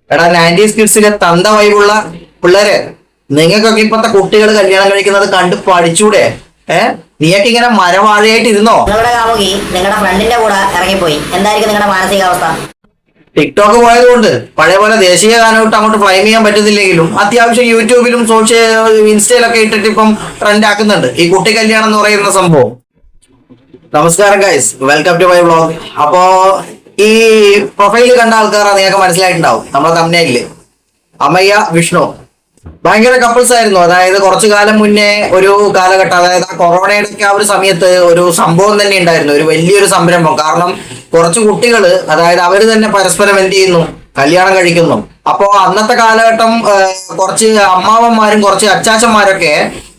എടാ 90s കിഡ്സിലെ തന്ത വൈബുള്ള പിള്ളേരെ, നിങ്ങൾക്കൊക്കെ ഇപ്പത്തെ കുട്ടികൾ കല്യാണം കഴിക്കുന്നത് കണ്ട് പഠിച്ചൂടെ? നീയൊക്കെ ഇങ്ങനെ മരവാഴയായിട്ട് ഇരുന്നോ? നിങ്ങളുടെ കാമുകി നിങ്ങളുടെ ഫ്രണ്ടിന്റെ കൂടെ ഇറങ്ങിപ്പോയി, എന്തായിരിക്കും നിങ്ങളുടെ മാനസികാവസ്ഥ? ടിക്ടോക്ക് പോയതുകൊണ്ട് പഴയ പോലെ ദേശീയ ഗാനമിട്ട് അങ്ങോട്ട് ഫ്ലൈം ചെയ്യാൻ പറ്റുന്നില്ലെങ്കിലും അത്യാവശ്യം യൂട്യൂബിലും ഇൻസ്റ്റയിലൊക്കെ ഇട്ടിട്ട് ഇപ്പം ട്രെൻഡ് ആക്കുന്നുണ്ട് ഈ കുട്ടി കല്യാണം എന്ന് പറയുന്ന സംഭവം. നമസ്കാരം guys, welcome to my vlog. അപ്പോ ഈ പ്രൊഫൈല് കണ്ട ആൾക്കാരാ നിങ്ങൾക്ക് മനസ്സിലായിട്ടുണ്ടാവും നമ്മളെ തമ്മില് അമയ്യ വിഷ്ണു ഭയങ്കര കപ്പിൾസ് ആയിരുന്നു. അതായത് കുറച്ചു കാലം മുന്നേ ഒരു കാലഘട്ടം, അതായത് ആ കൊറോണയുടെ ഒക്കെ ആ ഒരു സമയത്ത് ഒരു സംഭവം തന്നെ ഉണ്ടായിരുന്നു, ഒരു വലിയൊരു സംരംഭം. കാരണം കുറച്ച് കുട്ടികള്, അതായത് അവര് തന്നെ പരസ്പരം എന്ത് ചെയ്യുന്നു, കല്യാണം കഴിക്കുന്നു. അപ്പോ അന്നത്തെ കാലഘട്ടം കുറച്ച് അമ്മാവന്മാരും കുറച്ച് അച്ചാച്ചന്മാരൊക്കെ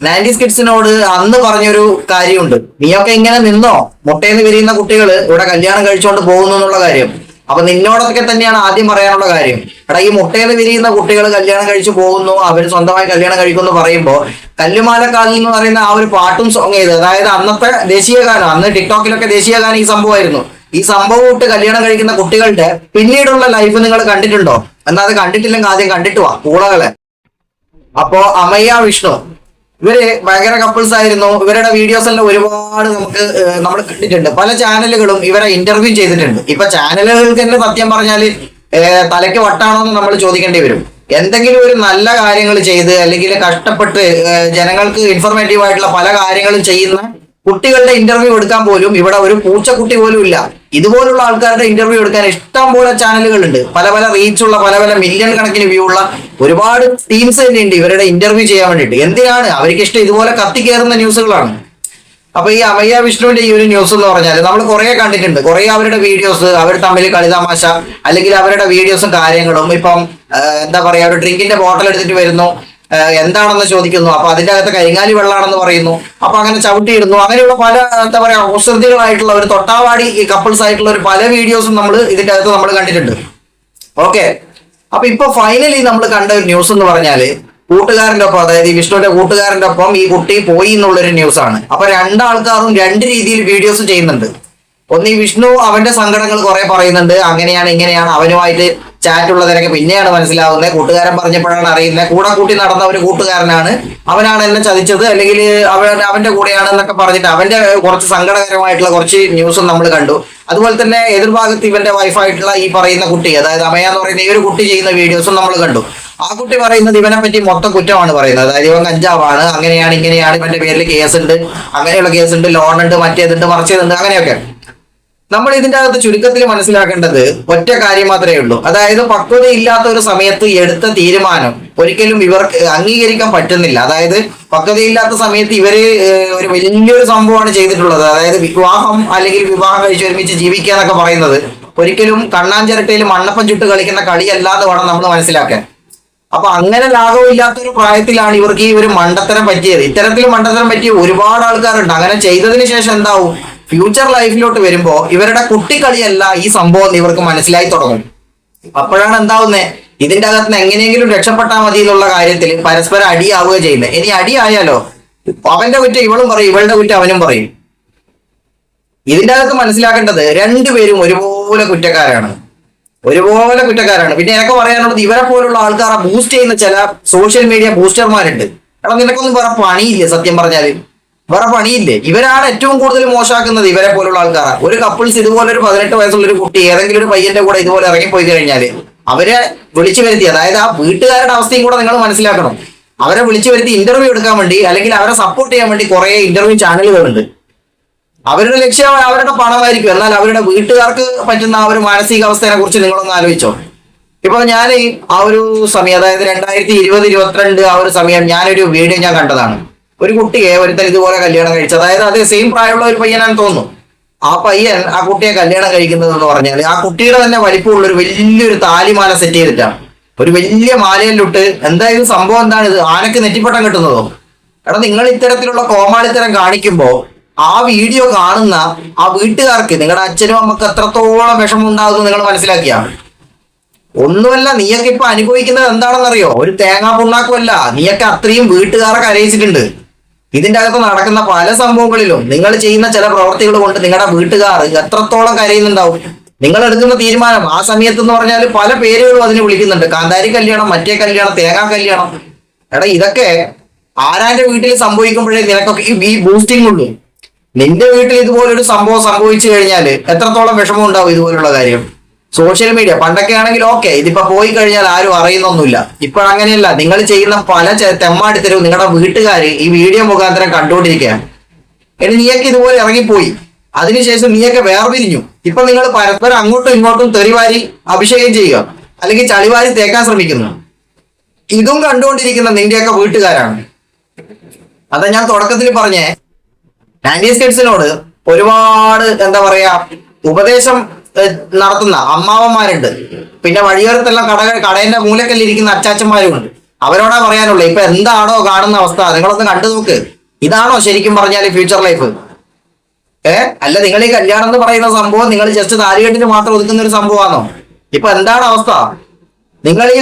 90s കിഡ്സിനോട് അന്ന് പറഞ്ഞൊരു കാര്യമുണ്ട്, നീയൊക്കെ ഇങ്ങനെ നിന്നോ, മുട്ടേന്ന് വിരിയുന്ന കുട്ടികൾ ഇവിടെ കല്യാണം കഴിച്ചുകൊണ്ട് പോകുന്നു എന്നുള്ള കാര്യം. അപ്പൊ നിന്നോടൊക്കെ തന്നെയാണ് ആദ്യം പറയാനുള്ള കാര്യം. എടാ, ഈ മുട്ടേന്ന് വിരിയുന്ന കുട്ടികൾ കല്യാണം കഴിച്ചു പോകുന്നു, അവർ സ്വന്തമായി കല്യാണം കഴിക്കുമെന്ന് പറയുമ്പോൾ കല്ലുമാലക്കാലിൽ എന്ന് പറയുന്ന ആ ഒരു പാട്ടും സോങ് ചെയ്ത്, അതായത് അന്നത്തെ ദേശീയ ഗാനം, അന്ന് ടിക്ടോക്കിലൊക്കെ ദേശീയ ഗാനം ഈ സംഭവമായിരുന്നു. ഈ സംഭവം ഇട്ട് കല്യാണം കഴിക്കുന്ന കുട്ടികളുടെ പിന്നീടുള്ള ലൈഫ് നിങ്ങൾ കണ്ടിട്ടുണ്ടോ? എന്നാൽ അത് കണ്ടിട്ടില്ലെങ്കിൽ ആദ്യം കണ്ടിട്ട് വാ കൂളകളെ. അപ്പോ അമയ്യ വിഷ്ണു ഇവര് ഭയങ്കര കപ്പിൾസ് ആയിരുന്നു. ഇവരുടെ വീഡിയോസ് എല്ലാം ഒരുപാട് നമ്മൾ കണ്ടിട്ടുണ്ട്. പല ചാനലുകളും ഇവരെ ഇന്റർവ്യൂ ചെയ്തിട്ടുണ്ട്. ഇപ്പൊ ചാനലുകൾക്ക് തന്നെ സത്യം പറഞ്ഞാല് തലയ്ക്ക് വട്ടാണോ എന്ന് നമ്മൾ ചോദിക്കേണ്ടി വരും. എന്തെങ്കിലും ഒരു നല്ല കാര്യങ്ങൾ ചെയ്ത് അല്ലെങ്കിൽ കഷ്ടപ്പെട്ട് ജനങ്ങൾക്ക് ഇൻഫോർമേറ്റീവ് ആയിട്ടുള്ള പല കാര്യങ്ങളും ചെയ്യുന്ന കുട്ടികളുടെ ഇന്റർവ്യൂ എടുക്കാൻ പോലും ഇവിടെ ഒരു പൂച്ചക്കുട്ടി പോലും ഇല്ല. ഇതുപോലുള്ള ആൾക്കാരുടെ ഇന്റർവ്യൂ എടുക്കാൻ ഇഷ്ടം പോലെ ചാനലുകളുണ്ട്. പല പല റീച്ചുള്ള, പല പല മില്യൺ കണക്കിന് വ്യൂ ഉള്ള ഒരുപാട് ടീംസ് തന്നെ ഉണ്ട് ഇവരുടെ ഇന്റർവ്യൂ ചെയ്യാൻ വേണ്ടിയിട്ട്. എന്തിനാണ് അവർക്ക് ഇഷ്ടം? ഇതുപോലെ കത്തിക്കയറുന്ന ന്യൂസുകളാണ്. അപ്പൊ ഈ അമയ്യ വിഷ്ണുവിന്റെ ഈ ഒരു ന്യൂസ് എന്ന് പറഞ്ഞാൽ നമ്മൾ കുറെ കണ്ടിട്ടുണ്ട്. കുറെ അവരുടെ വീഡിയോസ്, അവർ തമ്മിൽ കളിതമാശ അല്ലെങ്കിൽ അവരുടെ വീഡിയോസും കാര്യങ്ങളും. ഇപ്പം എന്താ പറയാ, ഒരു ഡ്രിങ്കിന്റെ ബോട്ടിൽ എടുത്തിട്ട് വരുന്നു, എന്താണെന്ന് ചോദിക്കുന്നു, അപ്പൊ അതിന്റെ അകത്ത് കരിങ്ങാലി വെള്ളമാണെന്ന് പറയുന്നു, അപ്പൊ അങ്ങനെ ചവിട്ടിയിടുന്നു. അങ്ങനെയുള്ള പല എന്താ പറയാ കുസൃതികളായിട്ടുള്ള ഒരു തൊട്ടാവാടി കപ്പിൾസ് ആയിട്ടുള്ള ഒരു പല വീഡിയോസും നമ്മൾ ഇതിന്റെ അകത്ത് നമ്മൾ കണ്ടിട്ടുണ്ട്. ഓക്കെ, അപ്പൊ ഇപ്പൊ ഫൈനലി നമ്മൾ കണ്ട ഒരു ന്യൂസ് എന്ന് പറഞ്ഞാല് കൂട്ടുകാരന്റെ ഒപ്പം, അതായത് ഈ വിഷ്ണുവിന്റെ കൂട്ടുകാരന്റെ ഒപ്പം ഈ കുട്ടി പോയി എന്നുള്ളൊരു ന്യൂസ് ആണ്. അപ്പൊ രണ്ടാൾക്കാരും രണ്ട് രീതിയിൽ വീഡിയോസ് ചെയ്യുന്നുണ്ട്. ഒന്ന്, ഈ വിഷ്ണു അവന്റെ സങ്കടങ്ങൾ കുറെ പറയുന്നുണ്ട്, അങ്ങനെയാണ് ഇങ്ങനെയാണ്, അവനുമായിട്ട് ചാറ്റ് ഉള്ളതിനൊക്കെ പിന്നെയാണ് മനസ്സിലാവുന്നത്, കൂട്ടുകാരൻ പറഞ്ഞപ്പോഴാണ് അറിയുന്നത്, കൂടെ കൂട്ടി നടന്ന ഒരു കൂട്ടുകാരനാണ്, അവനാണ് എന്നെ ചതിച്ചത്, അല്ലെങ്കിൽ അവന്റെ കൂടെയാണ് എന്നൊക്കെ പറഞ്ഞിട്ട് അവന്റെ കുറച്ച് സങ്കടകരമായിട്ടുള്ള കുറച്ച് ന്യൂസും നമ്മൾ കണ്ടു. അതുപോലെ തന്നെ എതിർഭാഗത്ത് ഇവന്റെ വൈഫായിട്ടുള്ള ഈ പറയുന്ന കുട്ടി, അതായത് അമയ എന്ന് പറയുന്ന ഈ ഒരു കുട്ടി ചെയ്യുന്ന വീഡിയോസും നമ്മൾ കണ്ടു. ആ കുട്ടി പറയുന്നത് ഇവനെ പറ്റി മൊത്തം കുറ്റമാണ് പറയുന്നത്. അതായത് ഇവൻ കഞ്ചാവാണ്, അങ്ങനെയാണ് ഇങ്ങനെയാണ്, ഇവന്റെ പേരിൽ കേസുണ്ട്, അങ്ങനെയുള്ള കേസുണ്ട്, ലോൺ ഉണ്ട്, മറ്റേതുണ്ട്, മറിച്ചതുണ്ട്, അങ്ങനെയൊക്കെ. നമ്മൾ ഇതിന്റെ അകത്ത് ചുരുക്കത്തിൽ മനസ്സിലാക്കേണ്ടത് ഒറ്റ കാര്യം മാത്രമേ ഉള്ളൂ. അതായത് പക്വതയില്ലാത്ത ഒരു സമയത്ത് എടുത്ത തീരുമാനം ഒരിക്കലും ഇവർക്ക് അംഗീകരിക്കാൻ പറ്റുന്നില്ല. അതായത് പക്വതയില്ലാത്ത സമയത്ത് ഇവര് ഒരു വലിയൊരു സംഭവമാണ് ചെയ്തിട്ടുള്ളത്. അതായത് വിവാഹം അല്ലെങ്കിൽ വിവാഹം കഴിച്ച് ഒരുമിച്ച് ജീവിക്കുക എന്നൊക്കെ പറയുന്നത് ഒരിക്കലും കണ്ണാഞ്ചിരട്ടയിൽ മണ്ണപ്പം ചുട്ട് കളിക്കുന്ന കളിയല്ലാതെ വേണം നമ്മൾ മനസ്സിലാക്കാൻ. അപ്പൊ അങ്ങനെ ലാഘവമില്ലാത്തൊരു പ്രായത്തിലാണ് ഇവർക്ക് ഈ ഒരു മണ്ടത്തരം പറ്റിയത്. ഇത്തരത്തിൽ മണ്ടത്തരം പറ്റിയ ഒരുപാട് ആൾക്കാരുണ്ട്. അങ്ങനെ ചെയ്തതിന് ശേഷം എന്താവും, ഫ്യൂച്ചർ ലൈഫിലോട്ട് വരുമ്പോ ഇവരുടെ കുട്ടിക്കളിയല്ല ഈ സംഭവം ഇവർക്ക് മനസ്സിലായി തുടങ്ങും. അപ്പോഴാണ് എന്താവുന്നത്, ഇതിന്റെ അകത്ത് എങ്ങനെയെങ്കിലും രക്ഷപ്പെട്ടാൽ മതി എന്നുള്ള കാര്യത്തിൽ പരസ്പരം അടിയാവുക ചെയ്യുന്നത്. ഇനി അടിയായാലോ അവന്റെ കുറ്റം ഇവളും പറയും, ഇവളുടെ കുറ്റം അവനും പറയും. ഇതിന്റെ അകത്ത് മനസ്സിലാക്കേണ്ടത് രണ്ടുപേരും ഒരുപോലെ കുറ്റക്കാരാണ്, ഒരുപോലെ കുറ്റക്കാരാണ്. പിന്നെ എനിക്ക് പറയാനുള്ളത്, ഇവരെ പോലുള്ള ആൾക്കാരെ ബൂസ്റ്റ് ചെയ്യുന്ന ചില സോഷ്യൽ മീഡിയ ബൂസ്റ്റർമാരുണ്ട്. എടാ, നിനക്കൊന്നും വേറെ പണിയില്ലേ? സത്യം പറഞ്ഞാല് വേറെ പണിയില്ലേ? ഇവരാണ് ഏറ്റവും കൂടുതൽ മോശമാക്കുന്നത്, ഇവരെ പോലുള്ള ആൾക്കാരാണ്. ഒരു കപ്പിൾസ് ഇതുപോലെ ഒരു 18 വയസ്സുള്ള ഒരു കുട്ടി ഏതെങ്കിലും ഒരു പയ്യന്റെ കൂടെ ഇതുപോലെ ഇറങ്ങിപ്പോയി കഴിഞ്ഞാല് അവരെ വിളിച്ചു വരുത്തി, അതായത് ആ വീട്ടുകാരുടെ അവസ്ഥയും കൂടെ നിങ്ങൾ മനസ്സിലാക്കണം. അവരെ വിളിച്ചു വരുത്തി ഇന്റർവ്യൂ എടുക്കാൻ വേണ്ടി അല്ലെങ്കിൽ അവരെ സപ്പോർട്ട് ചെയ്യാൻ വേണ്ടി കുറെ ഇന്റർവ്യൂ ചാനലുകളുണ്ട്. അവരുടെ ലക്ഷ്യം അവരുടെ പണമായിരിക്കും. എന്നാൽ അവരുടെ വീട്ടുകാർക്ക് പറ്റുന്ന ആ ഒരു മാനസികാവസ്ഥയെ കുറിച്ച് നിങ്ങളൊന്ന് ആലോചിച്ചോ. ഇപ്പൊ ഞാൻ ആ ഒരു സമയം, അതായത് 2020-2022 ആ ഒരു സമയം ഞാനൊരു വീഡിയോ ഞാൻ കണ്ടതാണ്. ഒരു കുട്ടിയെ ഒരുത്തൻ ഇതുപോലെ കല്യാണം കഴിച്ചു, അതായത് അതേ സെയിം പ്രായമുള്ള ഒരു പയ്യനാണെന്ന് തോന്നുന്നു. ആ പയ്യൻ ആ കുട്ടിയെ കല്യാണം കഴിക്കുന്നത് എന്ന് പറഞ്ഞാൽ ആ കുട്ടിയുടെ തന്നെ വലിപ്പമുള്ള ഒരു വലിയൊരു താലിമാല സെറ്റ് ചെയ്തിട്ടാണ്. ഒരു വലിയ മാലയിലിട്ട് എന്തായാലും സംഭവം എന്താണ്, ഇത് ആനക്ക് നെറ്റിപ്പട്ടം കിട്ടുന്നതോ? എടാ, നിങ്ങൾ ഇത്തരത്തിലുള്ള കോമാളിത്തരം കാണിക്കുമ്പോ ആ വീഡിയോ കാണുന്ന ആ വീട്ടുകാർക്ക്, നിങ്ങളുടെ അച്ഛനും അമ്മക്ക് എത്രത്തോളം വിഷമം ഉണ്ടാകുന്നു നിങ്ങൾ മനസ്സിലാക്കിയ. ഒന്നുമല്ല, നീയൊക്കെ ഇപ്പൊ അനുഭവിക്കുന്നത് എന്താണെന്നറിയോ? ഒരു തേങ്ങാ പുണ്ണാക്കുമല്ല, നീയൊക്കെ അത്രയും വീട്ടുകാരെ കരയിച്ചിട്ടുണ്ട്. ഇതിന്റെ അകത്ത് നടക്കുന്ന പല സംഭവങ്ങളിലും നിങ്ങൾ ചെയ്യുന്ന ചില പ്രവർത്തികൾ കൊണ്ട് നിങ്ങളുടെ വീട്ടുകാർ എത്രത്തോളം കരയുന്നുണ്ടാവും. നിങ്ങൾ എടുക്കുന്ന തീരുമാനം ആ സമയത്ത് എന്ന് പറഞ്ഞാൽ പല പേരുകളും അതിന് വിളിക്കുന്നുണ്ട്. കാന്താരി കല്യാണം, മറ്റേ കല്യാണം, തേങ്ങാ കല്യാണം. എടാ ഇതൊക്കെ ആരാന്റെ വീട്ടിൽ സംഭവിക്കുമ്പോഴേ നിനക്കൊക്കെ ഈ ബൂസ്റ്റിംഗ് ഉള്ളൂ. നിന്റെ വീട്ടിൽ ഇതുപോലൊരു സംഭവം സംഭവിച്ചു കഴിഞ്ഞാൽ എത്രത്തോളം വിഷമം ഉണ്ടാവും ഇതുപോലുള്ള കാര്യം. സോഷ്യൽ മീഡിയ പണ്ടൊക്കെ ആണെങ്കിൽ ഓക്കെ, ഇതിപ്പോ പോയി കഴിഞ്ഞാൽ ആരും അറിയുന്നൊന്നുമില്ല. ഇപ്പോൾ അങ്ങനെയല്ല. നിങ്ങൾ ചെയ്യുന്ന പല തെമ്മാടിത്തരവും നിങ്ങളുടെ വീട്ടുകാര് ഈ വീഡിയോ മുഖാന്തരം കണ്ടുകൊണ്ടിരിക്കുകയാണ്. ഇനി നീയൊക്കെ ഇതുപോലെ ഇറങ്ങിപ്പോയി, അതിനുശേഷം നീയൊക്കെ വേർപിരിഞ്ഞു. ഇപ്പൊ നിങ്ങൾ പരസ്പരം അങ്ങോട്ടും ഇങ്ങോട്ടും തെറിവാരി അഭിഷേകം ചെയ്യുക, അല്ലെങ്കിൽ ചളിവാരി തേക്കാൻ ശ്രമിക്കുന്നു. ഇതും കണ്ടുകൊണ്ടിരിക്കുന്ന നിന്റെയൊക്കെ വീട്ടുകാരാണ്. അതാ ഞാൻ തുടക്കത്തിൽ പറഞ്ഞേ, 90s കിഡ്സിനോട് ഒരുപാട് എന്താ പറയാ ഉപദേശം നടത്തുന്ന അമ്മാവന്മാരുണ്ട്. പിന്നെ വഴിയോരത്തെല്ലാം കടേന്റെ മൂലക്കല്ലിരിക്കുന്ന അച്ചാച്ചന്മാരും ഉണ്ട്. അവരോടാ പറയാനുള്ളത്, ഇപ്പൊ എന്താണോ കാണുന്ന അവസ്ഥ നിങ്ങളൊന്ന് കണ്ടു നോക്ക്. ഇതാണോ ശരിക്കും പറഞ്ഞാൽ ഫ്യൂച്ചർ ലൈഫ്? അല്ല, നിങ്ങൾ ഈ കല്യാണം എന്ന് പറയുന്ന സംഭവം നിങ്ങൾ ജസ്റ്റ് താലികെട്ടിന് മാത്രം ഒതുക്കുന്ന ഒരു സംഭവമാണോ? ഇപ്പൊ എന്താണ് അവസ്ഥ? നിങ്ങൾ ഈ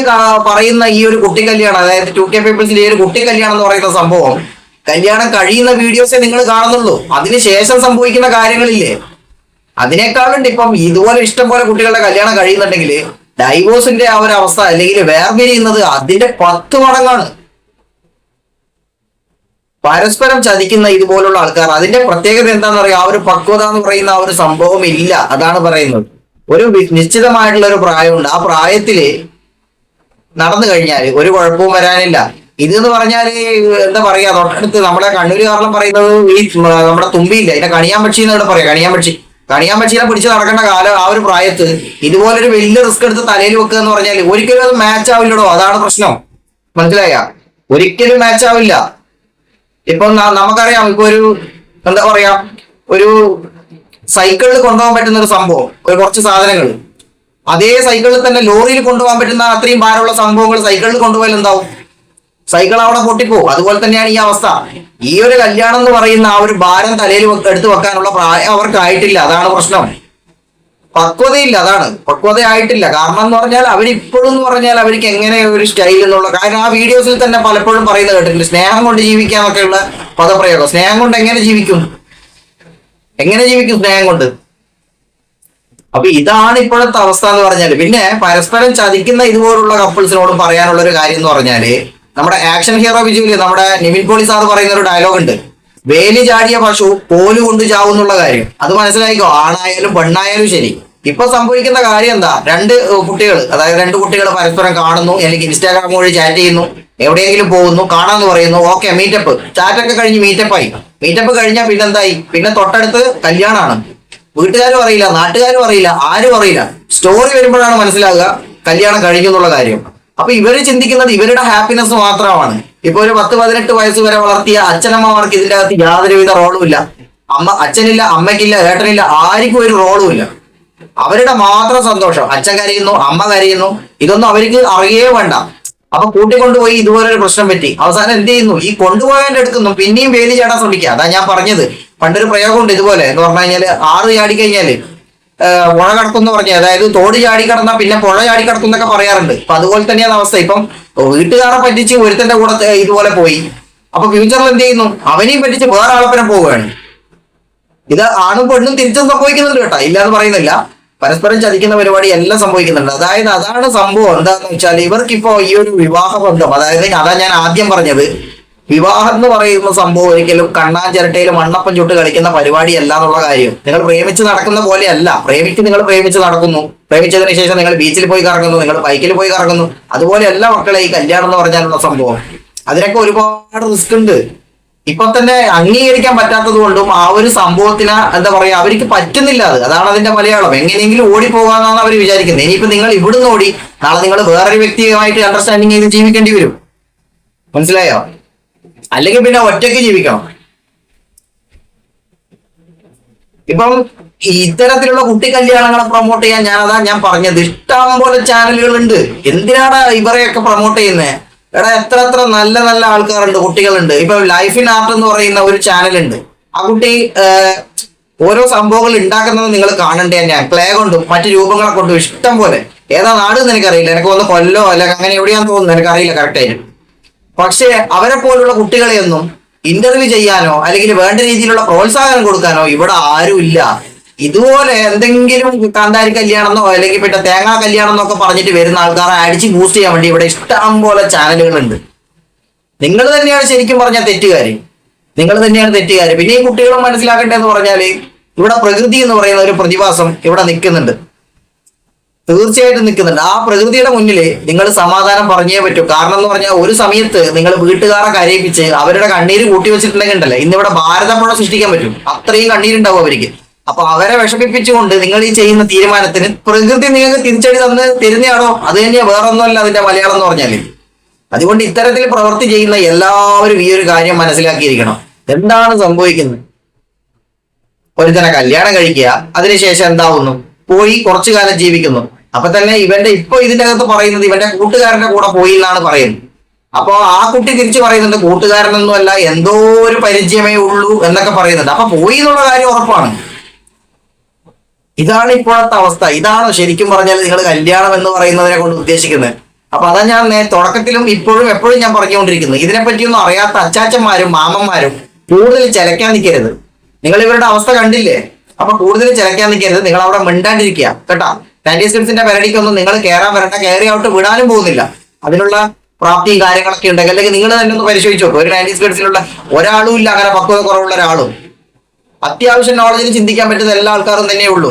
പറയുന്ന ഈ ഒരു കുട്ടി കല്യാണം, അതായത് 2K പീപ്പിൾസിന്റെ ഈ ഒരു കുട്ടി കല്യാണം എന്ന് പറയുന്ന സംഭവം, കല്യാണം കഴിയുന്ന വീഡിയോസേ നിങ്ങൾ കാണുന്നുള്ളൂ. അതിനുശേഷം സംഭവിക്കുന്ന കാര്യങ്ങളില്ലേ, അതിനേക്കാളുണ്ട്. ഇപ്പം ഇതുപോലെ ഇഷ്ടം പോലെ കുട്ടികളുടെ കല്യാണം കഴിയുന്നുണ്ടെങ്കിൽ ഡൈവോഴ്സിന്റെ ആ ഒരു അവസ്ഥ, അല്ലെങ്കിൽ വേർപിരിയുന്നത് അതിന്റെ 10 മടങ്ങാണ്. പരസ്പരം ചതിക്കുന്ന ഇതുപോലുള്ള ആൾക്കാർ, അതിന്റെ പ്രത്യേകത എന്താണെന്ന് പറയാ, ആ ഒരു പക്വത എന്ന് പറയുന്ന ആ ഒരു സംഭവം ഇല്ല. അതാണ് പറയുന്നത്. ഒരു നിശ്ചിതമായിട്ടുള്ള ഒരു പ്രായമുണ്ട്. ആ പ്രായത്തില് നടന്നു കഴിഞ്ഞാൽ ഒരു കുഴപ്പവും വരാനില്ല. ഇതെന്ന് പറഞ്ഞാൽ എന്താ പറയാ, തൊട്ടടുത്ത് നമ്മുടെ കണ്ണൂരുകാരെല്ലാം പറയുന്നത് ഈ നമ്മുടെ തുമ്പിയില്ല, ഇതിനെ കണിയാൻ പക്ഷി എന്നിവിടെ പറയാം. കണിയാൻ പക്ഷീനെ പിടിച്ച് നടക്കേണ്ട കാലം. ആ ഒരു പ്രായത്ത് ഇതുപോലൊരു വലിയ റിസ്ക് എടുത്ത് തലയിൽ വെക്കുക എന്ന് പറഞ്ഞാൽ ഒരിക്കലും അത് മാച്ച് ആവില്ലടോ. അതാണ് പ്രശ്നം. മനസ്സിലായ? ഒരിക്കലും മാച്ച് ആവില്ല. ഇപ്പൊ നമുക്കറിയാം, ഇപ്പൊ ഒരു എന്താ പറയാ, ഒരു സൈക്കിളിൽ കൊണ്ടുപോകാൻ പറ്റുന്ന ഒരു സംഭവം, ഒരു കുറച്ച് സാധനങ്ങൾ അതേ സൈക്കിളിൽ തന്നെ ലോറിയിൽ കൊണ്ടുപോകാൻ പറ്റുന്ന അത്രയും ഭാരമുള്ള സംഭവങ്ങൾ സൈക്കിളിൽ കൊണ്ടുപോയാൽ എന്താവും? സൈക്കിൾ അവിടെ പൊട്ടിപ്പോവും. അതുപോലെ തന്നെയാണ് ഈ അവസ്ഥ. ഈ ഒരു കല്യാണം എന്ന് പറയുന്ന ആ ഒരു ഭാരം തലയിൽ എടുത്തു വെക്കാനുള്ള പ്രായം അവർക്കായിട്ടില്ല. അതാണ് പ്രശ്നം. പക്വതയില്ല, അതാണ് പക്വത ആയിട്ടില്ല. കാരണം എന്ന് പറഞ്ഞാൽ അവരിപ്പോഴും എന്ന് പറഞ്ഞാൽ അവർക്ക് എങ്ങനെ ഒരു സ്റ്റൈൽ എന്നുള്ള കാര്യം ആ വീഡിയോസിൽ തന്നെ പലപ്പോഴും പറയുന്നത് കേട്ടിട്ടുണ്ട്. സ്നേഹം കൊണ്ട് ജീവിക്കാന്നൊക്കെയുള്ള പദപ്രയോഗം. സ്നേഹം കൊണ്ട് എങ്ങനെ ജീവിക്കും സ്നേഹം കൊണ്ട്? അപ്പൊ ഇതാണ് ഇപ്പോഴത്തെ അവസ്ഥ എന്ന് പറഞ്ഞാല്. പിന്നെ പരസ്പരം ചതിക്കുന്ന ഇതുപോലുള്ള കപ്പിൾസിനോടും പറയാനുള്ള ഒരു കാര്യം എന്ന് പറഞ്ഞാല്, നമ്മുടെ ആക്ഷൻ ഹീറോ വിജയില് നമ്മുടെ നിവിൻ പോളി സാർ പറയുന്ന ഒരു ഡയലോഗ് ഉണ്ട്, വേലി ചാടിയ പശു പോല് കൊണ്ട് ചാവുന്നുള്ള കാര്യം. അത് മനസ്സിലായിക്കോ, ആണായാലും പെണ്ണായാലും ശരി. ഇപ്പൊ സംഭവിക്കുന്ന കാര്യം എന്താ, രണ്ട് കുട്ടികൾ പരസ്പരം കാണുന്നു, അല്ലെങ്കിൽ ഇൻസ്റ്റാഗ്രാം വഴി ചാറ്റ് ചെയ്യുന്നു, എവിടെയെങ്കിലും പോകുന്നു, കാണാന്ന് പറയുന്നു, ഓക്കെ മീറ്റപ്പ്, ചാറ്റൊക്കെ കഴിഞ്ഞ് മീറ്റപ്പ് കഴിഞ്ഞാൽ പിന്നെന്തായി? പിന്നെ തൊട്ടടുത്ത് കല്യാണമാണ്. വീട്ടുകാരും അറിയില്ല, നാട്ടുകാരും അറിയില്ല, ആരും അറിയില്ല. സ്റ്റോറി വരുമ്പോഴാണ് മനസ്സിലാകുക കല്യാണം കഴിഞ്ഞു എന്നുള്ള കാര്യം. അപ്പൊ ഇവര് ചിന്തിക്കുന്നത് ഇവരുടെ ഹാപ്പിനെസ് മാത്രമാണ്. ഇപ്പൊ ഒരു 10-18 വയസ്സ് വരെ വളർത്തിയ അച്ഛനമ്മമാർക്ക് ഇതിന്റെ അകത്ത് യാതൊരുവിധ റോളും ഇല്ല. അച്ഛനില്ല, അമ്മയ്ക്കില്ല, ഏട്ടനില്ല, ആർക്കും ഒരു റോളും ഇല്ല. അവരുടെ മാത്രം സന്തോഷം. അച്ഛൻ കരയുന്നു, അമ്മ കരയുന്നു, ഇതൊന്നും അവർക്ക് അറിയേ വേണ്ട. അപ്പൊ കൂട്ടിക്കൊണ്ടുപോയി ഇതുപോലൊരു പ്രശ്നം പറ്റി. അവസാനം എന്ത് ചെയ്യുന്നു? ഈ കൊണ്ടുപോയതിന്റെ അടുക്കുന്നു പിന്നെയും വേലി ചാടാൻ ശ്രമിക്കുക. അതാ ഞാൻ പറഞ്ഞത്, പണ്ടൊരു പ്രയോഗമുണ്ട് ഇതുപോലെ. എന്ന് പറഞ്ഞു കഴിഞ്ഞാല് 6 ചാടി കഴിഞ്ഞാല് പുഴ കടക്കും പറഞ്ഞ, അതായത് തോട് ചാടി കടന്നാ പിന്നെ പുഴ ചാടി കടക്കും എന്നൊക്കെ പറയാറുണ്ട്. അപ്പൊ അതുപോലെ തന്നെയാണ് അവസ്ഥ. ഇപ്പം വീട്ടുകാരെ പറ്റിച്ച് ഒരുത്തന്റെ കൂടെ ഇതുപോലെ പോയി, അപ്പൊ ഫ്യൂച്ചറിൽ എന്ത് ചെയ്യുന്നു? അവനെയും പറ്റിച്ച് വേറെ ആളപ്പനം പോവുകയാണ്. ഇത് ആണും പെണ്ണും തിരിച്ചും സംഭവിക്കുന്നുണ്ട് കേട്ടോ, ഇല്ലാന്ന് പറയുന്നില്ല. പരസ്പരം ചതിക്കുന്ന പരിപാടി എല്ലാം സംഭവിക്കുന്നുണ്ട്. അതായത് അതാണ് സംഭവം. എന്താന്ന് വെച്ചാൽ ഇവർക്കിപ്പോ ഈ ഒരു വിവാഹ ബന്ധം, അതായത് അതാ ഞാൻ ആദ്യം പറഞ്ഞത്, വിവാഹം എന്ന് പറയുന്ന സംഭവം ഒരിക്കലും കണ്ണാൻ ചിരട്ടയിൽ മണ്ണപ്പം ചുട്ട് കളിക്കുന്ന പരിപാടിയല്ല എന്നുള്ള കാര്യം. നിങ്ങൾ പ്രേമിച്ച് നടക്കുന്ന പോലെയല്ല. നിങ്ങൾ പ്രേമിച്ച് നടക്കുന്നു, പ്രേമിച്ചതിന് ശേഷം നിങ്ങൾ ബീച്ചിൽ പോയി കറങ്ങുന്നു, നിങ്ങൾ ബൈക്കിൽ പോയി കറങ്ങുന്നു. അതുപോലെയല്ല മക്കളെ ഈ കല്യാണം എന്ന് പറഞ്ഞാലുള്ള സംഭവം. അതിനൊക്കെ ഒരുപാട് റിസ്ക് ഉണ്ട്. ഇപ്പൊ തന്നെ അംഗീകരിക്കാൻ പറ്റാത്തത് കൊണ്ടും ആ ഒരു സംഭവത്തിന് എന്താ പറയാ, അവർക്ക് പറ്റുന്നില്ല. അതാണ് അതിന്റെ മലയാളം. എങ്ങനെയെങ്കിലും ഓടി പോകാന്നാണ് അവർ വിചാരിക്കുന്നത്. ഇനിയിപ്പോ നിങ്ങൾ ഇവിടുന്ന് ഓടി നാളെ നിങ്ങൾ വേറൊരു വ്യക്തിയുമായിട്ട് അണ്ടർസ്റ്റാൻഡിങ് ചെയ്ത് ജീവിക്കേണ്ടി വരും. മനസ്സിലായോ? അല്ലെങ്കിൽ പിന്നെ ഒറ്റയ്ക്ക് ജീവിക്കണം. ഇപ്പം ഇത്തരത്തിലുള്ള കുട്ടി കല്യാണങ്ങളെ പ്രൊമോട്ട് ചെയ്യാൻ ഞാൻ പറഞ്ഞത്, ഇഷ്ടം പോലെ ചാനലുകളുണ്ട്. എന്തിനാണ് ഇവരെയൊക്കെ പ്രൊമോട്ട് ചെയ്യുന്നത്? എടാ എത്ര നല്ല നല്ല ആൾക്കാരുണ്ട്, കുട്ടികളുണ്ട്. ഇപ്പൊ ലൈഫ് ഇൻ ആർട്ട് എന്ന് പറയുന്ന ഒരു ചാനലുണ്ട്. ആ കുട്ടി ഓരോ സംഭവങ്ങൾ ഉണ്ടാക്കുന്നത് നിങ്ങൾ കാണണ്ടേ. ഞാൻ ക്ലേ കൊണ്ടും മറ്റു രൂപങ്ങളെ കൊണ്ടും ഇഷ്ടം പോലെ. ഏതാ നാട് എന്ന് എനിക്കറിയില്ല, എനിക്ക് ഒന്ന് കൊല്ലോ അല്ല അങ്ങനെ എവിടെയാന്ന് തോന്നുന്നു, എനിക്കറിയില്ല കറക്റ്റായിട്ട്. പക്ഷെ അവരെ പോലുള്ള കുട്ടികളെയൊന്നും ഇന്റർവ്യൂ ചെയ്യാനോ അല്ലെങ്കിൽ വേണ്ട രീതിയിലുള്ള പ്രോത്സാഹനം കൊടുക്കാനോ ഇവിടെ ആരും ഇല്ല. ഇതുപോലെ എന്തെങ്കിലും കാന്താരി കല്യാണം എന്നോ അല്ലെങ്കിൽ പിന്നെ തേങ്ങാ കല്യാണം എന്നൊക്കെ പറഞ്ഞിട്ട് വരുന്ന ആൾക്കാരെ അടിച്ച് ബൂസ്റ്റ് ചെയ്യാൻ വേണ്ടി ഇവിടെ ഇഷ്ടം പോലെ ചാനലുകളുണ്ട്. നിങ്ങൾ തന്നെയാണ് ശരിക്കും പറഞ്ഞ തെറ്റുകാര്. നിങ്ങൾ തന്നെയാണ് തെറ്റുകാര്. പിന്നെ ഈ കുട്ടികളും മനസ്സിലാക്കണ്ടേന്ന് പറഞ്ഞാല് ഇവിടെ പ്രകൃതി എന്ന് പറയുന്ന ഒരു പ്രതിഭാസം ഇവിടെ നിൽക്കുന്നുണ്ട്, തീർച്ചയായിട്ടും നിൽക്കുന്നുണ്ട്. ആ പ്രകൃതിയുടെ മുന്നിൽ നിങ്ങൾ സമാധാനം പറഞ്ഞേ പറ്റൂ. കാരണം എന്ന് പറഞ്ഞാൽ ഒരു സമയത്ത് നിങ്ങൾ വീട്ടുകാരെ കരയിപ്പിച്ച് അവരുടെ കണ്ണീര് കൂട്ടി വെച്ചിട്ടുണ്ടെങ്കിൽ ഉണ്ടല്ലേ ഇന്നിവിടെ ഭാരതപ്പുഴ സൃഷ്ടിക്കാൻ പറ്റും. അത്രയും കണ്ണീരുണ്ടാവും അവർക്ക്. അപ്പൊ അവരെ വിഷമിപ്പിച്ചുകൊണ്ട് നിങ്ങൾ ഈ ചെയ്യുന്ന തീരുമാനത്തിന് പ്രകൃതി നിങ്ങൾക്ക് തിരിച്ചടി തരുന്നയാണോ? അത് തന്നെയാ, വേറെ ഒന്നുമല്ല അതിന്റെ മലയാളം എന്ന് പറഞ്ഞാല്. അതുകൊണ്ട് ഇത്തരത്തിൽ പ്രവൃത്തി ചെയ്യുന്ന എല്ലാവരും ഈ ഒരു കാര്യം മനസ്സിലാക്കിയിരിക്കണം. എന്താണ് സംഭവിക്കുന്നത്? ഒരുത്തനെ കല്യാണം കഴിക്കുക, അതിനുശേഷം എന്താവുന്നു? പോയി കുറച്ചു കാലം ജീവിക്കുന്നു. അപ്പൊ തന്നെ ഇപ്പൊ ഇതിന്റെ അകത്ത് പറയുന്നത് ഇവന്റെ കൂട്ടുകാരന്റെ കൂടെ പോയി എന്നാണ് പറയുന്നത്. അപ്പൊ ആ കുട്ടി തിരിച്ചു പറയുന്നുണ്ട് കൂട്ടുകാരനൊന്നും അല്ല, എന്തോ ഒരു പരിചയമേ ഉള്ളൂ എന്നൊക്കെ പറയുന്നുണ്ട്. അപ്പൊ പോയി എന്നുള്ള കാര്യം ഉറപ്പാണ്. ഇതാണ് ഇപ്പോഴത്തെ അവസ്ഥ. ഇതാണോ ശരിക്കും പറഞ്ഞാൽ നിങ്ങൾ കല്യാണം എന്ന് പറയുന്നതിനെ കൊണ്ട് ഉദ്ദേശിക്കുന്നത്? അപ്പൊ അതാ ഞാൻ തുടക്കത്തിലും ഇപ്പോഴും എപ്പോഴും ഞാൻ പറഞ്ഞുകൊണ്ടിരിക്കുന്നത്, ഇതിനെപ്പറ്റിയൊന്നും അറിയാത്ത അച്ചാച്ചന്മാരും മാമന്മാരും കൂടുതൽ ചിലക്കാൻ നിൽക്കരുത്. നിങ്ങൾ ഇവരുടെ അവസ്ഥ കണ്ടില്ലേ? അപ്പൊ കൂടുതൽ ചിലക്കാൻ നിൽക്കരുത്. നിങ്ങൾ അവിടെ മിണ്ടാണ്ടിരിക്കുക കേട്ടാ. 90s കിഡ്സിന്റെ പെരടിക്കൊന്നും നിങ്ങൾ കയറാൻ വരണ്ട, കയറി ഔട്ട് വിടാനും പോകുന്നില്ല. അതിനുള്ള പ്രാപ്തിയും കാര്യങ്ങളൊക്കെ ഉണ്ടെങ്കിൽ അല്ലെങ്കിൽ നിങ്ങൾ തന്നെ ഒന്ന് പരിശോധിച്ച് നോക്കും. ഒരു 90s കിഡ്സിലുള്ള ഒരാളും ഇല്ല അങ്ങനെ പക്വത കുറവുള്ള ഒരാളും. അത്യാവശ്യം നോളജിൽ ചിന്തിക്കാൻ പറ്റുന്ന എല്ലാ ആൾക്കാരും തന്നെ ഉള്ളൂ.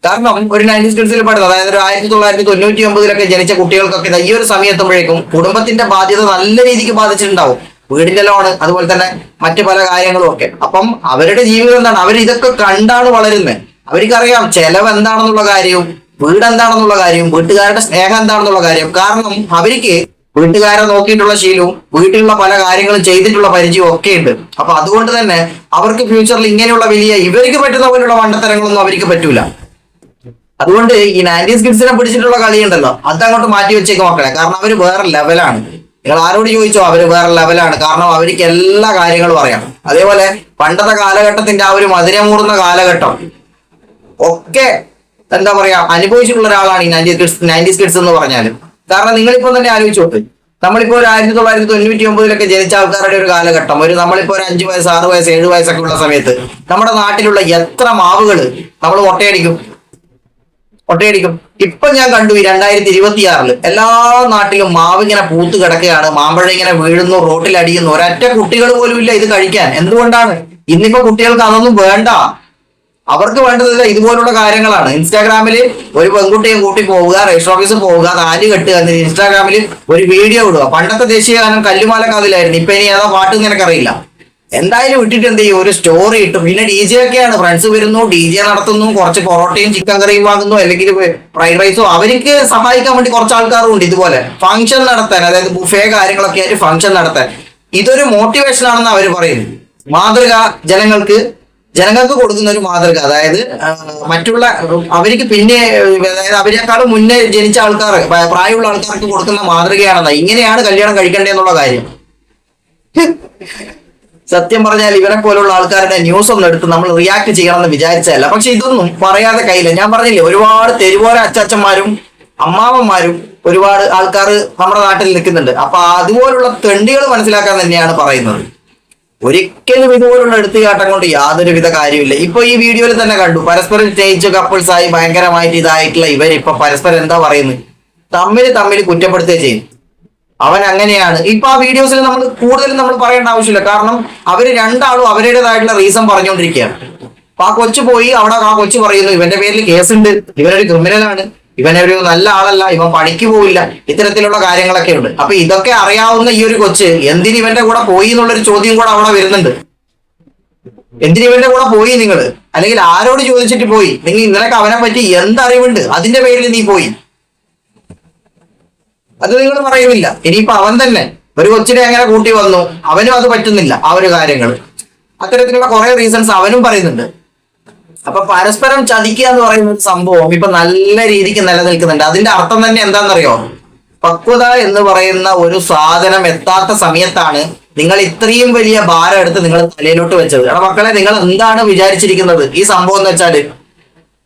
കാരണം ഒരു 90s കിഡ്സിൽ പെടുന്നത്, അതായത് ഒരു 1999 ജനിച്ച കുട്ടികൾക്കൊക്കെ ഈ ഒരു സമയത്തുമ്പോഴേക്കും കുടുംബത്തിന്റെ ബാധ്യത നല്ല രീതിക്ക് ബാധിച്ചിട്ടുണ്ടാവും. വീടിന്റെ ലോണ്, അതുപോലെ തന്നെ മറ്റു പല കാര്യങ്ങളും ഒക്കെ. അപ്പം അവരുടെ ജീവിതം എന്താണ്? അവർ ഇതൊക്കെ കണ്ടാണ് വളരുന്നത്. അവർക്കറിയാം ചെലവ് എന്താണെന്നുള്ള കാര്യവും വീട് എന്താണെന്നുള്ള കാര്യവും വീട്ടുകാരുടെ സ്നേഹം എന്താണെന്നുള്ള കാര്യം. കാരണം അവർക്ക് വീട്ടുകാരെ നോക്കിയിട്ടുള്ള ശീലവും വീട്ടിലുള്ള പല കാര്യങ്ങളും ചെയ്തിട്ടുള്ള പരിചയവും ഒക്കെ ഉണ്ട്. അപ്പൊ അതുകൊണ്ട് തന്നെ അവർക്ക് ഫ്യൂച്ചറിൽ ഇങ്ങനെയുള്ള വലിയ ഇവർക്ക് പറ്റുന്ന പോലുള്ള മണ്ടത്തരങ്ങളൊന്നും അവർക്ക് പറ്റൂല. അതുകൊണ്ട് ഈ 90s കിഡ്സിനെ പിടിച്ചിട്ടുള്ള കളിയുണ്ടല്ലോ, അതങ്ങോട്ട് മാറ്റി വെച്ചേക്ക് മക്കളെ. കാരണം അവര് വേറെ ലെവലാണ്. നിങ്ങൾ ആരോട് ചോദിച്ചോ അവര് വേറെ ലെവലാണ്. കാരണം അവർക്ക് എല്ലാ കാര്യങ്ങളും അറിയാം. അതേപോലെ പണ്ടത്തെ കാലഘട്ടത്തിന്റെ ആ ഒരു മധുരമൂർന്ന കാലഘട്ടം ഒക്കെ എന്താ പറയാ അനുഭവിച്ചിട്ടുള്ള ഒരാളാണ് ഈ 90s കിഡ്സ് എന്ന് പറഞ്ഞാലും. കാരണം നിങ്ങളിപ്പോ തന്നെ ആലോചിച്ച് നോക്ക്, നമ്മളിപ്പോ ഒരു 1999 ജനിച്ച ആൾക്കാരുടെ ഒരു കാലഘട്ടം, നമ്മളിപ്പോ ഒരു 5 വയസ്സ് 6 വയസ്സ് 7 വയസ്സൊക്കെ ഉള്ള സമയത്ത് നമ്മുടെ നാട്ടിലുള്ള എത്ര മാവുകള് നമ്മൾ ഒട്ടയടിക്കും. ഇപ്പൊ ഞാൻ കണ്ടു ഈ 2026 എല്ലാ നാട്ടിലും മാവ് ഇങ്ങനെ പൂത്ത് കിടക്കുകയാണ്, മാമ്പഴ ഇങ്ങനെ വീഴുന്നു, റോട്ടിലടിയുന്നു. ഒരൊറ്റ കുട്ടികൾ പോലും ഇല്ല ഇത് കഴിക്കാൻ. എന്തുകൊണ്ടാണ്? ഇന്നിപ്പോ കുട്ടികൾക്ക് അതൊന്നും വേണ്ട. അവർക്ക് വേണ്ടത് ഇതുപോലുള്ള കാര്യങ്ങളാണ്. ഇൻസ്റ്റാഗ്രാമില് ഒരു പെൺകുട്ടിയെ കൂട്ടി പോവുക, രജിസ്റ്റർ ഓഫീസിൽ പോവുക, താലി കെട്ടുക, ഇൻസ്റ്റാഗ്രാമിൽ ഒരു വീഡിയോ ഇടുക. പണ്ടത്തെ ദേശീയ ഗാനം കല്ലുമാല കാതിലായിരുന്നു. ഇപ്പൊ ഇനി ഏതാ പാട്ട് നിനക്കറിയില്ല. എന്തായാലും ഇട്ടിട്ട് എന്ത് ചെയ്യും, ഒരു സ്റ്റോറി ഇട്ടു. പിന്നെ DJ ഒക്കെയാണ്, ഫ്രണ്ട്സ് വരുന്നു, DJ നടത്തുന്നു, കുറച്ച് പൊറോട്ടയും ചിക്കൻ കറിയും വാങ്ങുന്നു, അല്ലെങ്കിൽ ഫ്രൈഡ് റൈസോ. അവർക്ക് സഹായിക്കാൻ വേണ്ടി കുറച്ച് ആൾക്കാരും ഉണ്ട് ഇതുപോലെ ഫംഗ്ഷൻ നടത്താൻ, അതായത് ബുഫേ കാര്യങ്ങളൊക്കെ ആയിട്ട് ഫംഗ്ഷൻ നടത്താൻ. ഇതൊരു മോട്ടിവേഷൻ ആണെന്ന് അവർ പറയുന്നു. മാതൃക ജനങ്ങൾക്ക് കൊടുക്കുന്ന ഒരു മാതൃക, അതായത് മറ്റുള്ള അവർക്ക് പിന്നെ അതായത് അവരെക്കാളും മുന്നേ ജനിച്ച ആൾക്കാർ, പ്രായമുള്ള ആൾക്കാർക്ക് കൊടുക്കുന്ന മാതൃകയാണെന്നാ. ഇങ്ങനെയാണ് കല്യാണം കഴിക്കേണ്ടതെന്നുള്ള കാര്യം. സത്യം പറഞ്ഞാൽ ഇവരെ പോലുള്ള ആൾക്കാരുടെ ന്യൂസ് ഒന്നും എടുത്ത് നമ്മൾ റിയാക്ട് ചെയ്യണമെന്ന് വിചാരിച്ചതല്ല. പക്ഷെ ഇതൊന്നും പറയാതെ കയ്യില്ല. ഞാൻ പറഞ്ഞില്ലേ, ഒരുപാട് തെരുവോര അച്ചാച്ചന്മാരും അമ്മാവന്മാരും ഒരുപാട് ആൾക്കാർ നമ്മുടെ നാട്ടിൽ നിൽക്കുന്നുണ്ട്. അപ്പൊ അതുപോലുള്ള തെണ്ടികൾ മനസ്സിലാക്കാൻ തന്നെയാണ് പറയുന്നത്. ഒരിക്കലും ഇതുപോലുള്ള എടുത്തുകാട്ടം കൊണ്ട് യാതൊരുവിധ കാര്യമില്ല. ഇപ്പൊ ഈ വീഡിയോയിൽ തന്നെ കണ്ടു, പരസ്പരം സ്നേഹിച്ച കപ്പിൾസ് ആയി ഭയങ്കരമായിട്ട് ഇതായിട്ടുള്ള ഇവരിപ്പൊ പരസ്പരം എന്താ പറയുന്നത്, തമ്മിൽ കുറ്റപ്പെടുത്തുകയും ചെയ്യും. അവൻ അങ്ങനെയാണ്. ഇപ്പൊ ആ വീഡിയോസിൽ നമ്മൾ കൂടുതലും നമ്മൾ പറയേണ്ട ആവശ്യമില്ല. കാരണം അവര് രണ്ടാളും അവരുടേതായിട്ടുള്ള റീസൺ പറഞ്ഞുകൊണ്ടിരിക്കുകയാണ്. അപ്പൊ ആ കൊച്ചു പോയി അവിടെ ആ കൊച്ചു പറയുന്നു ഇവന്റെ പേരിൽ കേസുണ്ട്, ഇവനൊരു ക്രിമിനലാണ്, ഇവനൊരു നല്ല ആളല്ല, ഇവൻ പണിക്ക് പോവില്ല, ഇത്തരത്തിലുള്ള കാര്യങ്ങളൊക്കെ ഉണ്ട്. അപ്പൊ ഇതൊക്കെ അറിയാവുന്ന ഈ ഒരു കൊച്ച് എന്തിന് ഇവന്റെ കൂടെ പോയി എന്നുള്ളൊരു ചോദ്യം കൂടെ അവിടെ വരുന്നുണ്ട്. എന്തിന് ഇവന്റെ കൂടെ പോയി നിങ്ങൾ? അല്ലെങ്കിൽ ആരോട് ചോദിച്ചിട്ട് പോയി? നിങ്ങൾ ഇന്നലെ അവനെ പറ്റി എന്തറിവുണ്ട് അതിന്റെ പേരിൽ നീ പോയി? അത് നിങ്ങൾ പറയുന്നില്ല. ഇനിയിപ്പോ അവൻ തന്നെ ഒരു കൊച്ചിനെ അങ്ങനെ കൂട്ടി വന്നു, അവനും അത് പറ്റുന്നില്ല ആ ഒരു കാര്യങ്ങൾ. അത്തരത്തിലുള്ള കുറെ റീസൺസ് അവനും പറയുന്നുണ്ട്. അപ്പൊ പരസ്പരം ചതിക്കുക എന്ന് പറയുന്ന ഒരു സംഭവം ഇപ്പൊ നല്ല രീതിക്ക് നിലനിൽക്കുന്നുണ്ട്. അതിന്റെ അർത്ഥം തന്നെ എന്താണെന്നറിയോ? പക്വത എന്ന് പറയുന്ന ഒരു സാധനം എത്താത്ത സമയത്താണ് നിങ്ങൾ ഇത്രയും വലിയ ഭാരം എടുത്ത് നിങ്ങൾ തലയിലോട്ട് വെച്ചത്. എടാ മക്കളെ, നിങ്ങൾ എന്താണ് വിചാരിച്ചിരിക്കുന്നത് ഈ സംഭവം എന്ന് വെച്ചാല്?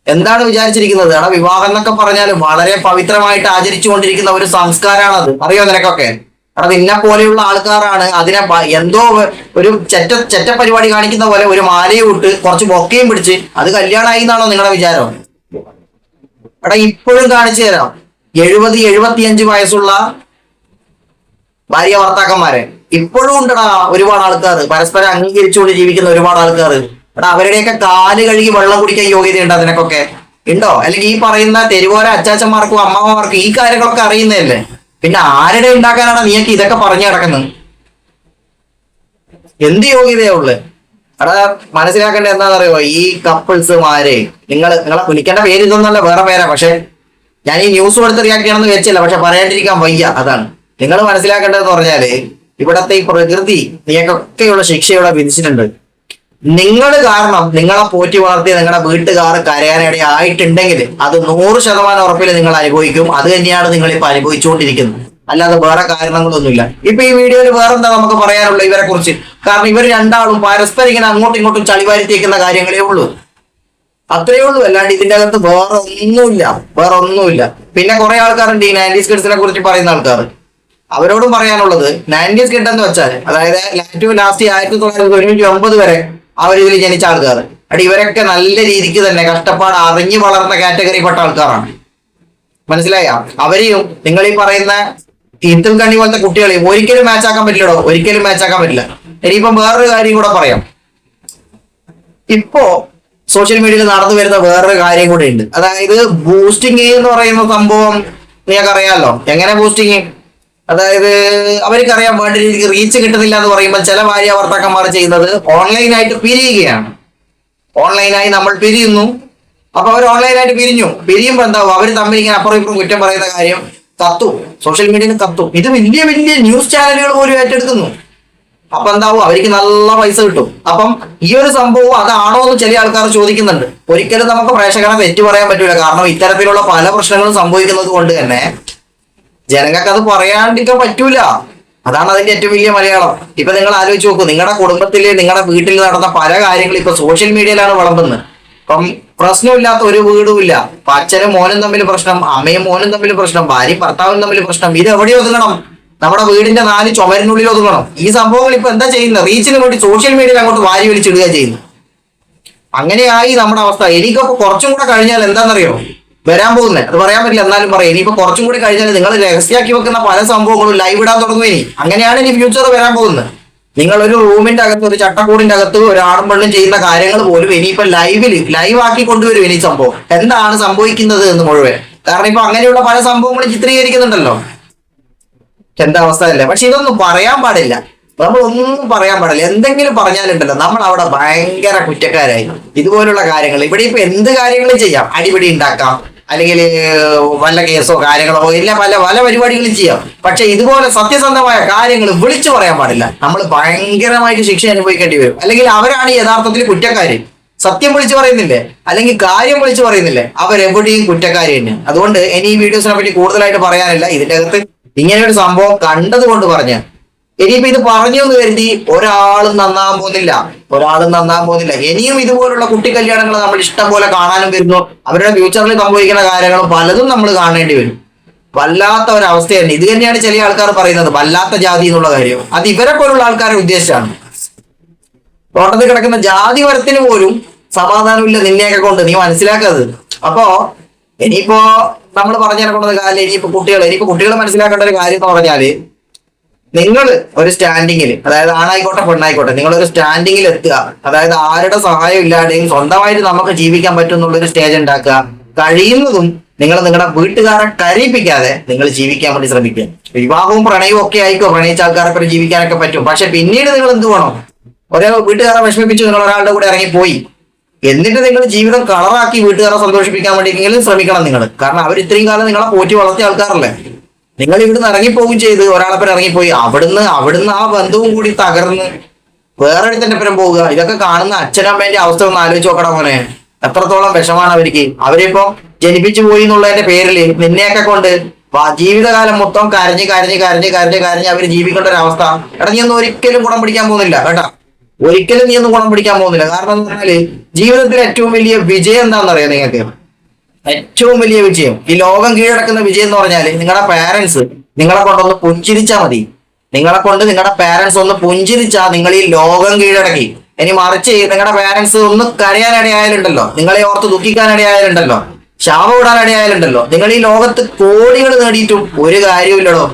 എന്താണ് വിചാരിച്ചിരിക്കുന്നത്? എടാ, വിവാഹം എന്നൊക്കെ പറഞ്ഞാൽ വളരെ പവിത്രമായിട്ട് ആചരിച്ചു കൊണ്ടിരിക്കുന്ന ഒരു സംസ്കാരമാണത്. അറിയോ നിനക്കൊക്കെ? കാരണം നിന്നെ പോലെയുള്ള ആൾക്കാരാണ് അതിനെ എന്തോ ഒരു ചെറ്റ പരിപാടി കാണിക്കുന്ന പോലെ ഒരു മാലയും ഇട്ട് കുറച്ച് ബൊക്കയും പിടിച്ച് അത് കല്യാണമായി എന്നാണോ നിങ്ങളുടെ വിചാരം? എടാ ഇപ്പോഴും കാണിച്ചു തരാം. 70-75 വയസ്സുള്ള ഭാര്യ ഭർത്താക്കന്മാരെ ഇപ്പോഴും ഉണ്ടടാ ഒരുപാട് ആൾക്കാർ, പരസ്പരം അംഗീകരിച്ചുകൊണ്ട് ജീവിക്കുന്ന ഒരുപാട് ആൾക്കാർ. എടാ അവരുടെയൊക്കെ കാല് കഴുകി വെള്ളം കുടിക്കാൻ യോഗ്യതയുണ്ട് അതിനൊക്കെ ഉണ്ടോ? അല്ലെങ്കിൽ ഈ പറയുന്ന തെരുവോര അച്ചാച്ചന്മാർക്കും അമ്മമാർക്കും ഈ കാര്യങ്ങളൊക്കെ അറിയുന്നതല്ലേ? പിന്നെ ആരുടെ ഉണ്ടാക്കാനാണ് നീയൊക്കെ ഇതൊക്കെ പറഞ്ഞു കിടക്കുന്നത്? എന്ത് യോഗ്യതയാ ഉള്ളത്? അവിടെ മനസ്സിലാക്കേണ്ടത് എന്താണെന്നറിയോ? ഈ കപ്പിൾസുമാരെ നിങ്ങളെ വിളിക്കേണ്ട പേര് ഇതൊന്നല്ല, വേറെ പേരാ. പക്ഷെ ഞാൻ ഈ ന്യൂസ് കൊടുത്ത് റിയാക്ട് ചെയ്യണമെന്ന് വെച്ചില്ല, പക്ഷെ പറയാണ്ടിരിക്കാൻ വയ്യ. അതാണ് നിങ്ങൾ മനസ്സിലാക്കേണ്ടതെന്ന് പറഞ്ഞാല് ഇവിടത്തെ ഈ പ്രകൃതി നിങ്ങൾക്കൊക്കെയുള്ള ശിക്ഷ ഇവിടെ വിധിച്ചിട്ടുണ്ട്. നിങ്ങൾ കാരണം നിങ്ങളെ പോറ്റി വളർത്തിയ നിങ്ങളുടെ വീട്ടുകാർ കരയാനിട ആയിട്ടുണ്ടെങ്കിൽ അത് 100% ഉറപ്പിൽ നിങ്ങൾ അനുഭവിക്കും. അത് തന്നെയാണ് നിങ്ങൾ ഇപ്പൊ അനുഭവിച്ചുകൊണ്ടിരിക്കുന്നത്, അല്ലാതെ വേറെ കാരണങ്ങളൊന്നുമില്ല. ഇപ്പൊ ഈ വീഡിയോയിൽ വേറെന്താ നമുക്ക് പറയാനുള്ളത് ഇവരെ കുറിച്ച്? കാരണം ഇവർ രണ്ടാളും പരസ്പരം ഇങ്ങനെ അങ്ങോട്ടും ഇങ്ങോട്ടും ചളിവാരിത്തേക്കുന്ന കാര്യങ്ങളേ ഉള്ളൂ, അത്രയേ ഉള്ളൂ. അല്ലാണ്ട് ഇതിന്റെ അകത്ത് വേറെ ഒന്നുമില്ല. പിന്നെ കുറെ ആൾക്കാരുണ്ട് ഈ 90s കിഡ്സിനെ കുറിച്ച് പറയുന്ന ആൾക്കാർ. അവരോടും പറയാനുള്ളത് 90s കിഡ് എന്ന് വെച്ചാൽ അതായത് ലാസ്റ്റ് 1999 വരെ ആ ഒരു ഇതിൽ ജനിച്ച ആൾക്കാർ. അടി ഇവരൊക്കെ നല്ല രീതിക്ക് തന്നെ കഷ്ടപ്പാട് അറിഞ്ഞു വളർന്ന കാറ്റഗറിപ്പെട്ട ആൾക്കാരാണ്. മനസ്സിലായ? അവരെയും നിങ്ങൾ ഈ പറയുന്ന ഈത്തൽ കണ്ണി പോലത്തെ കുട്ടികളെയും ഒരിക്കലും മാച്ച് ആക്കാൻ പറ്റില്ലടോ, ഒരിക്കലും മാച്ച് ആക്കാൻ പറ്റില്ല. ഇനിയിപ്പം വേറൊരു കാര്യം കൂടെ പറയാം. ഇപ്പോ സോഷ്യൽ മീഡിയയിൽ നടന്നു വരുന്ന വേറൊരു കാര്യം കൂടെ ഉണ്ട്. അതായത് ബൂസ്റ്റിംഗ് എന്ന് പറയുന്ന സംഭവം നിങ്ങൾക്ക് അറിയാമല്ലോ. എങ്ങനെ ബൂസ്റ്റിംഗ്? അതായത് അവർക്കറിയാൻ വേണ്ട രീതിക്ക് റീച്ച് കിട്ടുന്നില്ല എന്ന് പറയുമ്പോൾ ചില ഭാര്യ ഭർത്താക്കന്മാർ ചെയ്യുന്നത് ഓൺലൈനായിട്ട് പിരിയുകയാണ്. ഓൺലൈനായി നമ്മൾ പിരിയുന്നു. അപ്പൊ അവർ ഓൺലൈനായിട്ട് പിരിയുമ്പോ എന്താവും? അവർ തമ്മിൽ ഇങ്ങനെ അപ്പുറം ഇപ്പുറം കുറ്റം പറയുന്ന കാര്യം കത്തും, സോഷ്യൽ മീഡിയയിൽ കത്തും. ഇത് വലിയ വലിയ ന്യൂസ് ചാനലുകൾ പോലും ഏറ്റെടുക്കുന്നു. അപ്പൊ എന്താവും? അവർക്ക് നല്ല പൈസ കിട്ടും. അപ്പം ഈ ഒരു സംഭവം അതാണോ എന്ന് ചില ആൾക്കാർ ചോദിക്കുന്നുണ്ട്. ഒരിക്കലും നമുക്ക് പ്രേക്ഷകരെ തെറ്റു പറയാൻ പറ്റൂല. കാരണം ഇത്തരത്തിലുള്ള പല പ്രശ്നങ്ങളും സംഭവിക്കുന്നത് കൊണ്ട് തന്നെ ജനങ്ങൾക്ക് അത് പറയാണ്ടിരിക്കാൻ പറ്റൂല. അതാണ് അതിന്റെ ഏറ്റവും വലിയ മലയാളം. ഇപ്പൊ നിങ്ങൾ ആലോചിച്ച് നോക്കൂ, നിങ്ങളുടെ കുടുംബത്തില് നിങ്ങളുടെ വീട്ടിൽ നടന്ന പല കാര്യങ്ങളും ഇപ്പൊ സോഷ്യൽ മീഡിയയിലാണ് വിളമ്പുന്നത്. ഇപ്പം പ്രശ്നമില്ലാത്ത ഒരു വീടും ഇല്ല. ഇപ്പൊ അച്ഛനും മോനും തമ്മിൽ പ്രശ്നം, അമ്മയും മോനും തമ്മിൽ പ്രശ്നം, ഭാര്യയും ഭർത്താവും തമ്മിൽ പ്രശ്നം. ഇത് എവിടെ ഒതുങ്ങണം? നമ്മുടെ വീടിന്റെ 4 ചുമരിനുള്ളിൽ ഒതുങ്ങണം. ഈ സംഭവങ്ങൾ ഇപ്പൊ എന്താ ചെയ്യുന്നത്? റീച്ചിന് വേണ്ടി സോഷ്യൽ മീഡിയയിൽ അങ്ങോട്ട് വാരി വലിച്ചിടുക ചെയ്യുന്നു. അങ്ങനെയായി നമ്മുടെ അവസ്ഥ. എനിക്കൊക്കെ കുറച്ചും കൂടെ കഴിഞ്ഞാൽ എന്താണെന്നറിയോ വരാൻ പോകുന്നത്? അത് പറയാൻ പറ്റില്ല, എന്നാലും പറയാം. ഇനിയിപ്പോ കുറച്ചും കൂടി കഴിഞ്ഞാൽ നിങ്ങൾ രഹസ്യമാക്കി വെക്കുന്ന പല സംഭവങ്ങളും ലൈവ് ഇടാൻ തുടങ്ങും. അങ്ങനെയാണ് ഇനി ഫ്യൂച്ചർ വരാൻ പോകുന്നത്. നിങ്ങൾ ഒരു റൂമിന്റെ അകത്ത്, ഒരു ചട്ടക്കൂടിന്റെ അകത്ത് ഒരാണും പെണ്ണും ചെയ്യുന്ന കാര്യങ്ങൾ പോലും ഇനിയിപ്പോ ലൈവ് ആക്കി കൊണ്ടുവരും. ഇനി സംഭവം എന്താണ് സംഭവിക്കുന്നത് എന്ന് മുഴുവൻ. കാരണം ഇപ്പൊ അങ്ങനെയുള്ള പല സംഭവങ്ങളും ചിത്രീകരിക്കുന്നുണ്ടല്ലോ. എന്താ അവസ്ഥ അല്ലേ? പക്ഷെ ഇതൊന്നും പറയാൻ പാടില്ല. നമ്മൾ ഒന്നും പറയാൻ പാടില്ല. എന്തെങ്കിലും പറഞ്ഞാലുണ്ടല്ലോ നമ്മൾ അവിടെ ഭയങ്കര കുറ്റക്കാരായി. ഇതുപോലുള്ള കാര്യങ്ങൾ ഇവിടെ ഇപ്പൊ എന്ത് കാര്യങ്ങളും ചെയ്യാം. അടിപിടി ഉണ്ടാക്കാം, അല്ലെങ്കിൽ വല്ല കേസോ കാര്യങ്ങളോ ഇല്ല, പല പരിപാടികളും ചെയ്യാം. പക്ഷെ ഇതുപോലെ സത്യസന്ധമായ കാര്യങ്ങൾ വിളിച്ചു പറയാൻ പാടില്ല. നമ്മൾ ഭയങ്കരമായിട്ട് ശിക്ഷ അനുഭവിക്കേണ്ടി വരും. അല്ലെങ്കിൽ അവരാണ് യഥാർത്ഥത്തിൽ കുറ്റക്കാര്. സത്യം വിളിച്ചു പറയുന്നില്ലേ, അല്ലെങ്കിൽ കാര്യം വിളിച്ചു പറയുന്നില്ലേ, അവരെവിടെയും കുറ്റക്കാരി തന്നെ. അതുകൊണ്ട് ഇനി ഈ വീഡിയോസിനെ പറ്റി കൂടുതലായിട്ട് പറയാനില്ല. ഇതിന്റെ അകത്ത് ഇങ്ങനെ ഒരു സംഭവം കണ്ടത് കൊണ്ട് പറഞ്ഞ ഇനിയിപ്പോ ഇത് പറഞ്ഞു എന്ന് കരുതി ഒരാളും നന്നാൻ പോകുന്നില്ല. ഇനിയും ഇതുപോലുള്ള കുട്ടി കല്യാണങ്ങൾ നമ്മൾ ഇഷ്ടം പോലെ കാണാനും വരുന്നു. അവരുടെ ഫ്യൂച്ചറിൽ സംഭവിക്കുന്ന കാര്യങ്ങളും പലതും നമ്മൾ കാണേണ്ടി വരും. വല്ലാത്ത ഒരവസ്ഥ തന്നെ. ഇത് തന്നെയാണ് ചില ആൾക്കാർ പറയുന്നത് വല്ലാത്ത ജാതി എന്നുള്ള കാര്യം. അത് ഇവരെ പോലുള്ള ആൾക്കാരെ ഉദ്ദേശിച്ചാണ്. തോട്ടത്തിൽ കിടക്കുന്ന ജാതി വരത്തിന് പോലും സമാധാനമില്ല നിന്നെയൊക്കെ കൊണ്ട്. നീ മനസ്സിലാക്കരുത്. അപ്പോ ഇനിയിപ്പോ നമ്മൾ പറഞ്ഞിറങ്ങുന്നത് കാര്യം ഇനിയിപ്പോ കുട്ടികൾ മനസ്സിലാക്കേണ്ട ഒരു കാര്യം എന്ന് പറഞ്ഞാല്, നിങ്ങൾ ഒരു സ്റ്റാൻഡിങ്ങിൽ, അതായത് ആണായിക്കോട്ടെ പെണ്ണായിക്കോട്ടെ, നിങ്ങൾ ഒരു സ്റ്റാൻഡിങ്ങിൽ എത്തുക. അതായത് ആരുടെ സഹായം ഇല്ലാതെയും സ്വന്തമായിട്ട് നമുക്ക് ജീവിക്കാൻ പറ്റും എന്നുള്ളൊരു സ്റ്റേജ് ഉണ്ടാക്കുക. കഴിയുന്നതും നിങ്ങൾ നിങ്ങളുടെ വീട്ടുകാരെ കരയിപ്പിക്കാതെ നിങ്ങൾ ജീവിക്കാൻ വേണ്ടി ശ്രമിക്കുക. വിവാഹവും പ്രണയവും ഒക്കെ ആയിക്കോ, പ്രണയിച്ച ആൾക്കാരെ ജീവിക്കാനൊക്കെ പറ്റും. പക്ഷെ പിന്നീട് നിങ്ങൾ എന്ത് വേണം? ഒരേ വീട്ടുകാരെ വിഷമിപ്പിച്ചു നിങ്ങൾ ഒരാളുടെ കൂടെ ഇറങ്ങിപ്പോയി, എന്നിട്ട് നിങ്ങൾ ജീവിതം കളറാക്കി വീട്ടുകാരെ സന്തോഷിപ്പിക്കാൻ വേണ്ടിയെങ്കിലും ശ്രമിക്കണം നിങ്ങൾ. കാരണം അവർ ഇത്രയും കാലം നിങ്ങളെ പോറ്റി വളർത്തിയ ആൾക്കാരല്ലേ. നിങ്ങൾ ഇവിടുന്ന് ഇറങ്ങിപ്പോവുകയും ചെയ്ത് ഒരാളെപ്പരം ഇറങ്ങിപ്പോയി, അവിടുന്ന് ആ ബന്ധവും കൂടി തകർന്ന് വേറെ അടുത്തന്നെ പരം പോവുക. ഇതൊക്കെ കാണുന്ന അച്ഛനമ്മേന്റെ അവസ്ഥ ഒന്ന് ആലോചിച്ച് നോക്കണം മോനെ. എത്രത്തോളം വിഷമാണ് അവർക്ക്. അവരിപ്പോ ജനിപ്പിച്ചു പോയി എന്നുള്ളതിന്റെ പേരിൽ നിന്നെയൊക്കെ കൊണ്ട് ജീവിതകാലം മൊത്തം കരഞ്ഞ് അവർ ജീവിക്കേണ്ട ഒരു അവസ്ഥ. എടാ നീ ഒന്നും ഒരിക്കലും ഗുണം പിടിക്കാൻ പോകുന്നില്ല കേട്ടാ. ഒരിക്കലും നീ ഒന്നും ഗുണം പിടിക്കാൻ പോകുന്നില്ല. കാരണം എന്ന് പറഞ്ഞാല് ജീവിതത്തിൽ ഏറ്റവും വലിയ വിജയം എന്താണെന്നറിയാം നിങ്ങൾക്ക്? ഏറ്റവും വലിയ വിജയം, ഈ ലോകം കീഴടക്കുന്ന വിജയം എന്ന് പറഞ്ഞാല് നിങ്ങളുടെ പാരന്റ്സ് നിങ്ങളെ കൊണ്ടൊന്ന് പുഞ്ചിരിച്ചാൽ മതി. നിങ്ങളെ കൊണ്ട് നിങ്ങളുടെ പാരന്റ്സ് ഒന്ന് പുഞ്ചിരിച്ചാ നിങ്ങൾ ഈ ലോകം കീഴടക്കി. ഇനി മറിച്ച് നിങ്ങളുടെ പാരന്റ്സ് ഒന്ന് കരയാനിടയായാലുണ്ടല്ലോ, നിങ്ങളെ ഓർത്ത് ദുഃഖിക്കാനിടയായാലുണ്ടല്ലോ, ശാപം ഇടാനിടയായാലുണ്ടല്ലോ, നിങ്ങൾ ഈ ലോകത്ത് കോടികൾ നേടിയിട്ടും ഒരു കാര്യമില്ലടോ.